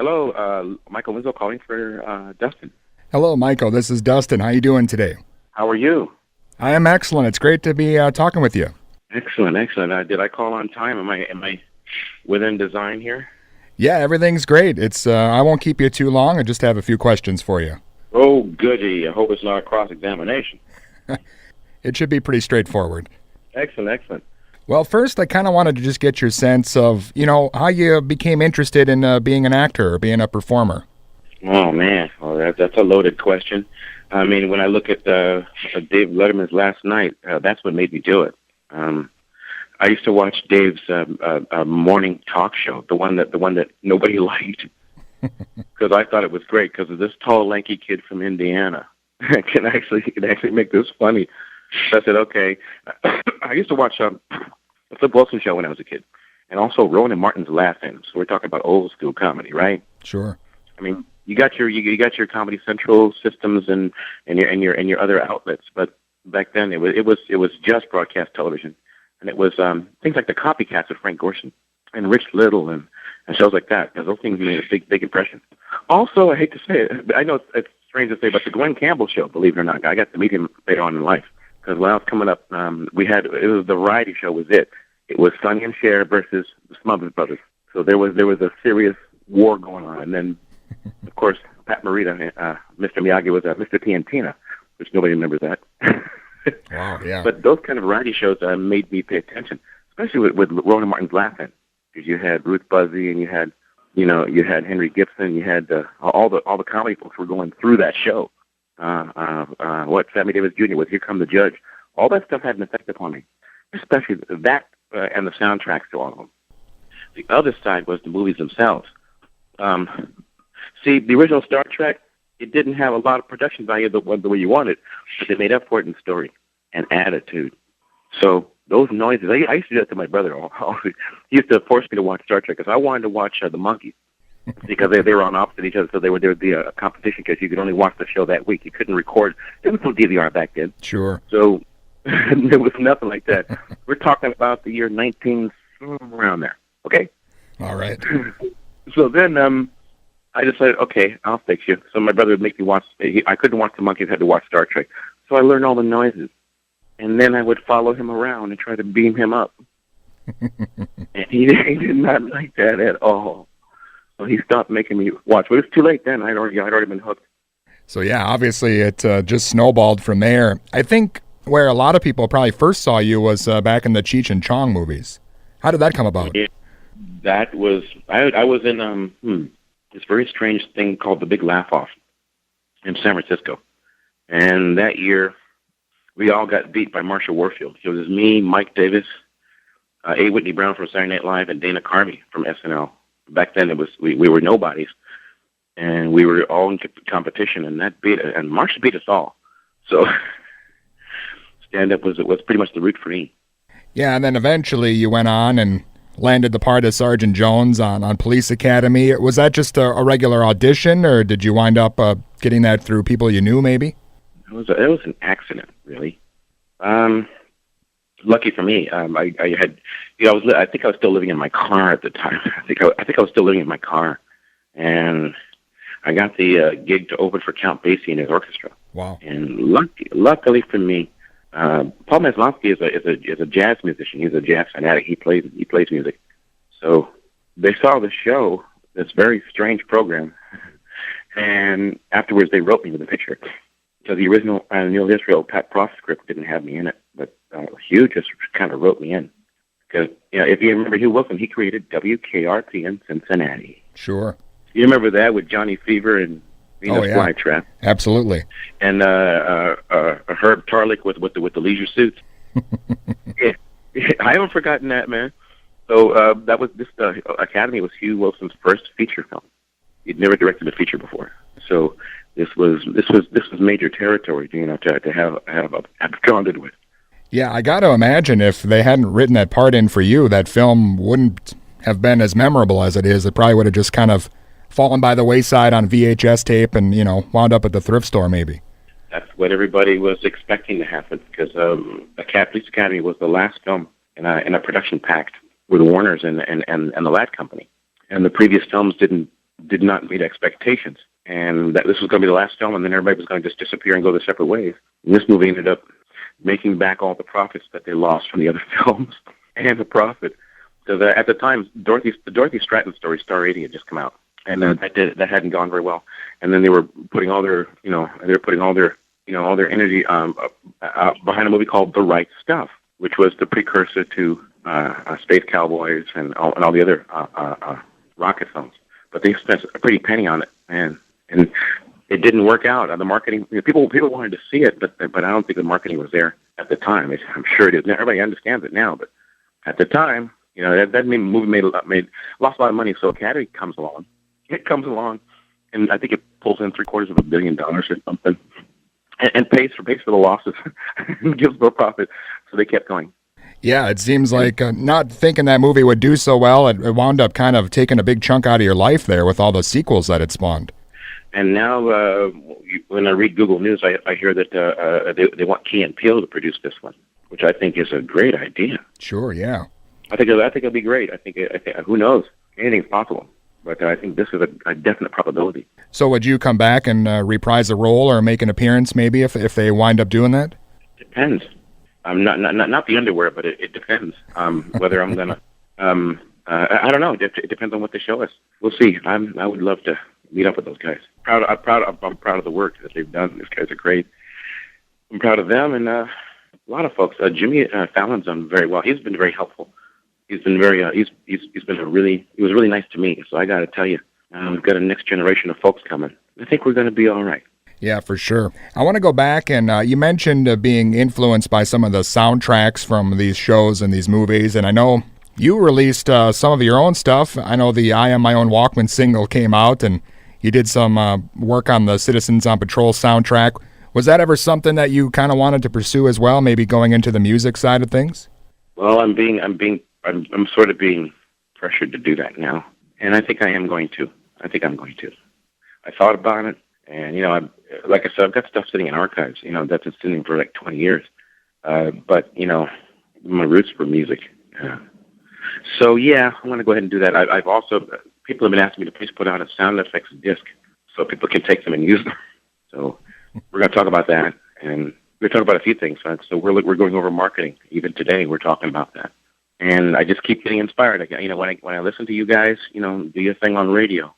Hello, Michael Winslow calling for Dustin. Hello, Michael. This is Dustin. How you doing today? How are you? I am excellent. It's great to be talking with you. Excellent, excellent. Did I call on time? Am I within design here? Yeah, everything's great. It's I won't keep you too long. I just have a few questions for you. Oh, goody. I hope it's not a cross-examination. It should be pretty straightforward. Excellent, excellent. Well, first, I kind of wanted to just get your sense of, how you became interested in being an actor or being a performer. Oh, man. Well, that's a loaded question. I mean, when I look at Dave Letterman's Last Night, that's what made me do it. I used to watch Dave's morning talk show, the one that nobody liked, because I thought it was great because of this tall, lanky kid from Indiana can actually make this funny. So I said, okay. I used to watch the Flip Wilson show when I was a kid, and also Rowan and Martin's Laugh-In. So we're talking about old school comedy, right? Sure. I mean, you got your Comedy Central systems and your other outlets, but back then it was just broadcast television, and it was things like the Copycats of Frank Gorshin and Rich Little and shows like that. Because those things made a big impression. Also, I hate to say it, I know it's strange to say, but the Glenn Campbell show, believe it or not, I got to meet him later on in life. Because when I was coming up, it was the variety show was it. It was Sonny and Cher versus the Smothers Brothers. So there was a serious war going on, and then of course Pat Morita, Mr. Miyagi was Mr. Piantina, which nobody remembers that. Wow, yeah. But those kind of variety shows made me pay attention, especially with Rowan and Martin's Laugh-In, because you had Ruth Buzzy and you had Henry Gibson, you had all the comedy folks were going through that show. Sammy Davis Jr. with Here Come the Judge. All that stuff had an effect upon me, especially that and the soundtracks to all of them. The other side was the movies themselves. See, the original Star Trek, it didn't have a lot of production value the way you wanted, but they made up for it in story and attitude. So those noises, I used to do that to my brother. He used to force me to watch Star Trek because I wanted to watch the Monkeys. Because they were on opposite each other, so there would be a competition because you could only watch the show that week. You couldn't record. There was no DVR back then. Sure. So there was nothing like that. We're talking about the year 19, around there. Okay? All right. So then I decided, okay, I'll fix you. So my brother would make me watch. I couldn't watch the Monkeys, I had to watch Star Trek. So I learned all the noises. And then I would follow him around and try to beam him up. And he did not like that at all. So he stopped making me watch. But it was too late then. I'd already been hooked. So yeah, obviously it just snowballed from there. I think where a lot of people probably first saw you was back in the Cheech and Chong movies. How did that come about? Yeah, that was I was in this very strange thing called the Big Laugh Off in San Francisco, and that year we all got beat by Marsha Warfield. It was me, Mike Davis, A. Whitney Brown from Saturday Night Live, and Dana Carvey from SNL. Back then, we were nobodies, and we were all in competition, and Marsha beat us all. So stand-up was pretty much the route for me. Yeah, and then eventually you went on and landed the part of Sergeant Jones on Police Academy. Was that just a regular audition, or did you wind up getting that through people you knew, maybe? It was an accident, really. Lucky for me, I had, I think I was still living in my car at the time. I think I was still living in my car, and I got the gig to open for Count Basie and his orchestra. Wow! And luckily for me, Paul Maslowski is a jazz musician. He's a jazz fanatic. He plays music. So they saw the show, this very strange program, and afterwards they wrote me with a picture. So the original Neil Israel Pat Prost script didn't have me in it, but Hugh just kind of wrote me in. Because if you remember Hugh Wilson, he created WKRP in Cincinnati. Sure. You remember that with Johnny Fever and Venus Flytrap? Absolutely. And Herb Tarlick with the leisure suits. Yeah, I haven't forgotten that, man. So that was this Academy was Hugh Wilson's first feature film. He'd never directed a feature before, so this was major territory, to have absconded with. Yeah, I got to imagine if they hadn't written that part in for you, that film wouldn't have been as memorable as it is. It probably would have just kind of fallen by the wayside on VHS tape and, wound up at the thrift store maybe. That's what everybody was expecting to happen, because Police Academy was the last film in a production pact with Warner's and the Ladd Company. And the previous films didn't did not meet expectations, and that this was going to be the last film, and then everybody was going to just disappear and go their separate ways. And this movie ended up making back all the profits that they lost from the other films, and the profit. Because at the time, the Dorothy Stratton story, Star 80, had just come out, and that hadn't gone very well. And then they were putting all their energy behind a movie called The Right Stuff, which was the precursor to Space Cowboys and all the other rocket films. But they spent a pretty penny on it, and it didn't work out. The marketing, people wanted to see it, but I don't think the marketing was there at the time. I'm sure it is. Everybody understands it now, but at the time, that movie lost a lot of money. So Academy comes along. It comes along, and I think it pulls in $750 million or something, and pays for the losses and gives more profit. So they kept going. Yeah, it seems like not thinking that movie would do so well, it wound up kind of taking a big chunk out of your life there with all the sequels that it spawned. And now, when I read Google News, I hear that they want Key and Peele to produce this one, which I think is a great idea. Sure, yeah. I think it'll be great. I think who knows? Anything's possible, but I think this is a definite probability. So, would you come back and reprise a role or make an appearance, maybe, if they wind up doing that? Depends. Not the underwear, but it depends whether I'm gonna. I don't know. It depends on what they show us. We'll see. I would love to meet up with those guys. I'm proud of the work that they've done. These guys are great. I'm proud of them, and a lot of folks. Jimmy Fallon's done very well. He's been very helpful. He's been very. He was really nice to me. So I got to tell you, we've got a next generation of folks coming. I think we're going to be all right. Yeah, for sure. I want to go back, and you mentioned being influenced by some of the soundtracks from these shows and these movies, and I know you released some of your own stuff. I know the I Am My Own Walkman single came out, and you did some work on the Citizens on Patrol soundtrack. Was that ever something that you kind of wanted to pursue as well, maybe going into the music side of things? Well, I'm sort of being pressured to do that now, and I think I am going to. I thought about it. And, like I said, I've got stuff sitting in archives, that's been sitting for like 20 years. But, my roots were music. So, yeah, I want to go ahead and do that. I've also, people have been asking me to please put out a sound effects disc so people can take them and use them. So we're going to talk about that. And we're going to talk about a few things. So we're going over marketing. Even today, we're talking about that. And I just keep getting inspired. When I listen to you guys, do your thing on radio.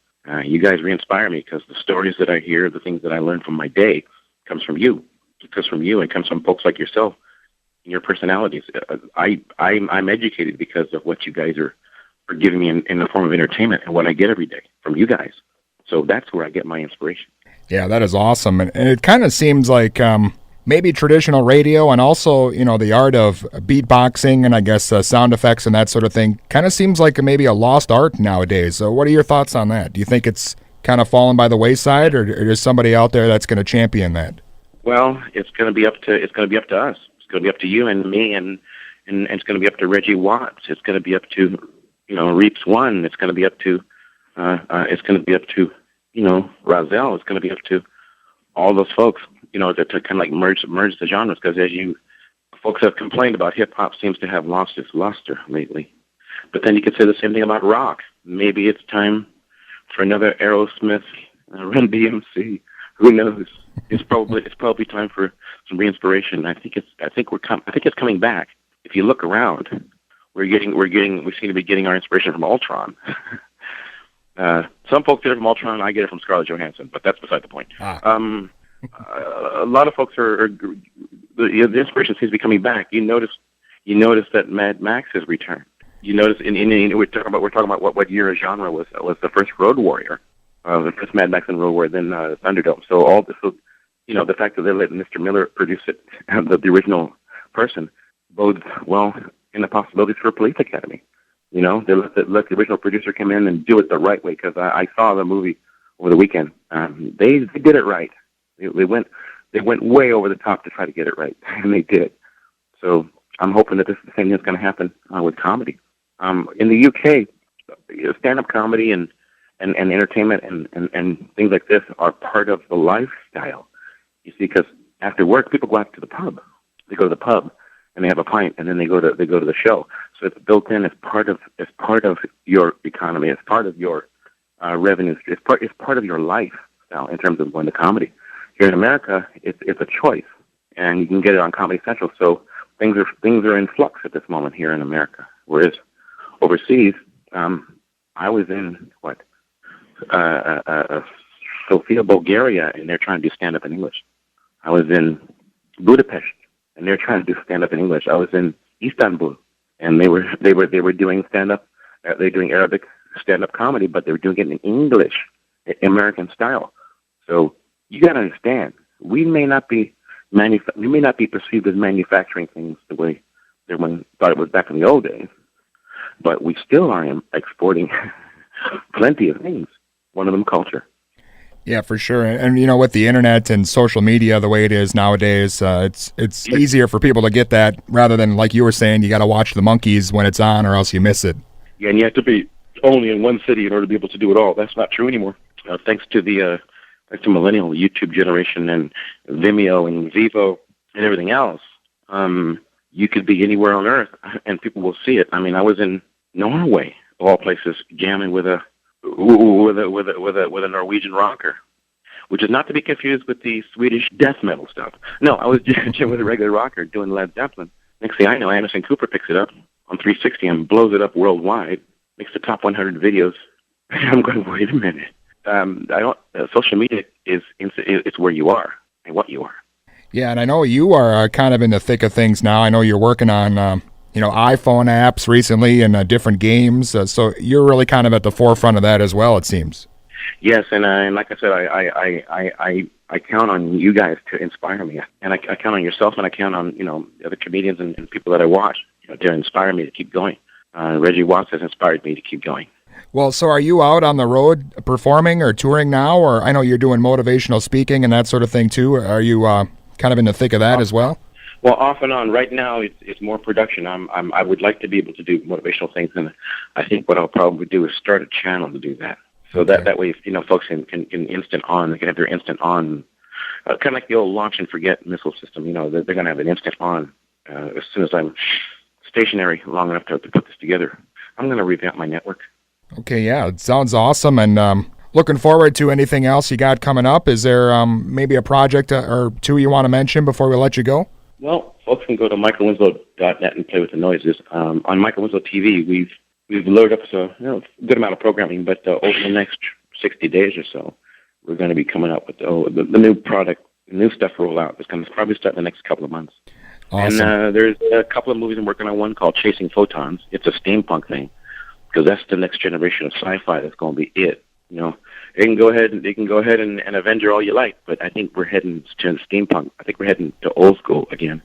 You guys re-inspire me because the stories that I hear, the things that I learn from my day, comes from you. It comes from you. It comes from folks like yourself and your personalities. I'm educated because of what you guys are giving me in the form of entertainment and what I get every day from you guys. So that's where I get my inspiration. Yeah, that is awesome. And it kind of seems like maybe traditional radio and also, the art of beatboxing and I guess sound effects and that sort of thing kind of seems like maybe a lost art nowadays. So what are your thoughts on that? Do you think it's kind of fallen by the wayside, or is somebody out there that's going to champion that? Well, it's going to be up to us. It's going to be up to you and me, and it's going to be up to Reggie Watts. It's going to be up to Reeps One. It's going to be up to Rozelle. It's going to be up to all those folks. To kind of like merge the genres, because as you folks have complained about, hip hop seems to have lost its luster lately. But then you could say the same thing about rock. Maybe it's time for another Aerosmith, Run DMC. Who knows? It's probably time for some re-inspiration. I think it's coming back. If you look around, we seem to be getting our inspiration from Ultron. Some folks get it from Ultron. I get it from Scarlett Johansson, but that's beside the point. A lot of folks the inspiration seems to be coming back. You notice that Mad Max has returned. You notice we're talking about what year a genre was the first Road Warrior, the first Mad Max and Road Warrior, then Thunderdome. So all this, the fact that they let Mr. Miller produce it, the original person, bodes well in the possibilities for a police academy. They let the original producer come in and do it the right way, because I saw the movie over the weekend. They did it right. They went way over the top to try to get it right, and they did. So I'm hoping that this is the same thing that's going to happen with comedy. In the UK, stand-up comedy and entertainment and things like this are part of the lifestyle. You see, because after work, people go out to the pub. They go to the pub and they have a pint, and then they go to the show. So it's built in as part of your economy, as part of your revenue. It's part of your life now in terms of going to comedy. Here in America, it's a choice, and you can get it on Comedy Central. So things are in flux at this moment here in America. Whereas overseas, I was in Sofia, Bulgaria, and they're trying to do stand up in English. I was in Budapest, and they're trying to do stand up in English. I was in Istanbul, and they were doing stand up. They're doing Arabic stand up comedy, but they were doing it in English, American style. So you got to understand, we may not be perceived as manufacturing things the way everyone thought it was back in the old days, but we still are exporting plenty of things. One of them, culture. Yeah, for sure. And you know, with the internet and social media the way it is nowadays, it's easier for people to get that rather than, like you were saying, you got to watch the monkeys when it's on or else you miss it. Yeah, and you have to be only in one city in order to be able to do it all. That's not true anymore. Thanks to millennial YouTube generation and Vimeo and Vivo and everything else, you could be anywhere on Earth and people will see it. I mean, I was in Norway, of all places, jamming with a Norwegian rocker, which is not to be confused with the Swedish death metal stuff. No, I was jamming with a regular rocker doing Led Zeppelin. Next thing I know, Anderson Cooper picks it up on 360 and blows it up worldwide. Makes the top 100 videos. I'm going, wait a minute. Social media it's where you are and what you are. Yeah, and I know you are kind of in the thick of things now. I know you're working on iPhone apps recently and different games. So you're really kind of at the forefront of that as well, it seems. Yes, and like I said, I count on you guys to inspire me, and I count on yourself, and I count on other comedians and people that I watch to inspire me to keep going. Reggie Watts has inspired me to keep going. Well, so are you out on the road performing or touring now? Or I know you're doing motivational speaking and that sort of thing too. Are you kind of in the thick of that as well? Well, off and on. Right now, it's more production. I would like to be able to do motivational things, and I think what I'll probably do is start a channel to do that. So Okay. that way, folks can instant on. They can have their instant on, kind of like the old launch and forget missile system. They're going to have an instant on as soon as I'm stationary long enough to put this together. I'm going to revamp my network. Okay, yeah, it sounds awesome, and looking forward to anything else you got coming up. Is there maybe a project or two you want to mention before we let you go? Well, folks can go to michaelwinslow.net and play with the noises. On Michael Winslow TV, we've loaded up a good amount of programming, but over the next 60 days or so, we're going to be coming up with the new product, the new stuff rollout. It's going to probably start in the next couple of months. Awesome. And there's a couple of movies I'm working on. One called Chasing Photons. It's a steampunk thing, because that's the next generation of sci-fi. That's going to be it. They can go ahead and Avenger all you like, but I think we're heading to steampunk. I think we're heading to old school again.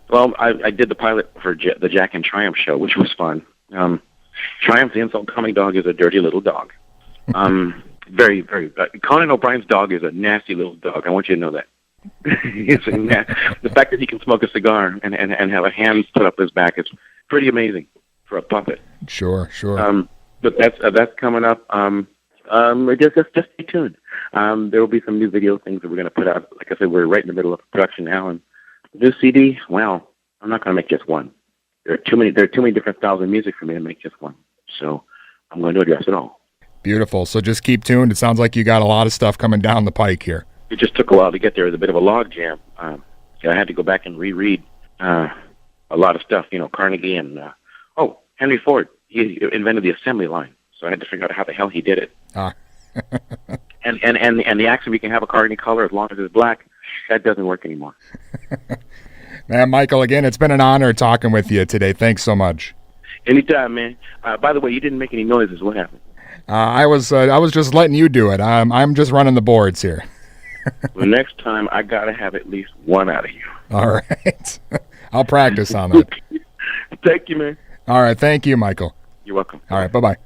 Well, I did the pilot for the Jack and Triumph show, which was fun. Triumph, the insult comic dog, is a dirty little dog. Very, very. Conan O'Brien's dog is a nasty little dog. I want you to know that. The fact that he can smoke a cigar and have a hand put up his back is pretty amazing for a puppet. Sure. But that's coming up. Just stay tuned. There will be some new video things that we're going to put out. Like I said, we're right in the middle of production now, and this CD. Well, I'm not going to make just one. There are too many different styles of music for me to make just one. So I'm going to address it all. Beautiful. So just keep tuned. It sounds like you got a lot of stuff coming down the pike here. It just took a while to get there. It was a bit of a log jam. I had to go back and reread a lot of stuff. Carnegie and Henry Ford. He invented the assembly line, so I had to figure out how the hell he did it. and the axiom you can have a car any color as long as it's black, that doesn't work anymore. Man, Michael, again, it's been an honor talking with you today. Thanks so much. Anytime, man. By the way, you didn't make any noises. What happened? I was just letting you do it. I'm just running the boards here. Well, next time I gotta have at least one out of you. All right. I'll practice on that. Thank you, man. All right. Thank you, Michael. You're welcome. All right. Bye-bye.